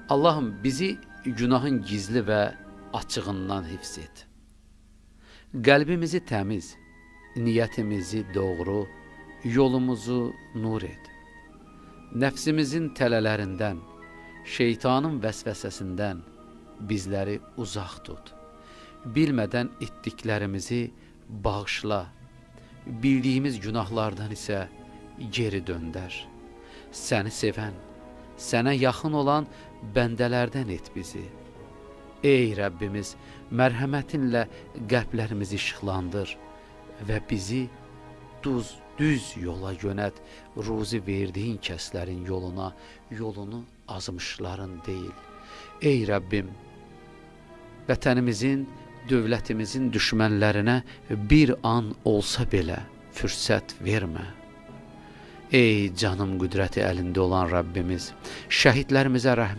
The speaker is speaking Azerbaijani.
Allah'ım bizi günahın gizli və açığından hifz et. Qəlbimizi təmiz, niyyətimizi doğru, yolumuzu nur et. Nəfsimizin tələlərindən, şeytanın vəsvəsəsindən bizləri uzaq tut. Bilmədən etdiklərimizi bağışla, bildiyimiz günahlardan isə geri döndər. Səni sevən, sənə yaxın olan bəndələrdən et bizi. Ey Rəbbimiz, mərhəmətinlə qəlblərimizi işıqlandır və bizi düz yola yönət, ruzi verdiyin kəslərin yoluna, yolunu azmışların deyil. Ey Rəbbim, vətənimizin, dövlətimizin düşmənlərinə bir an olsa belə fürsət vermə. Ey canım qüdrəti əlində olan Rəbbimiz, şəhidlərimizə rəhmət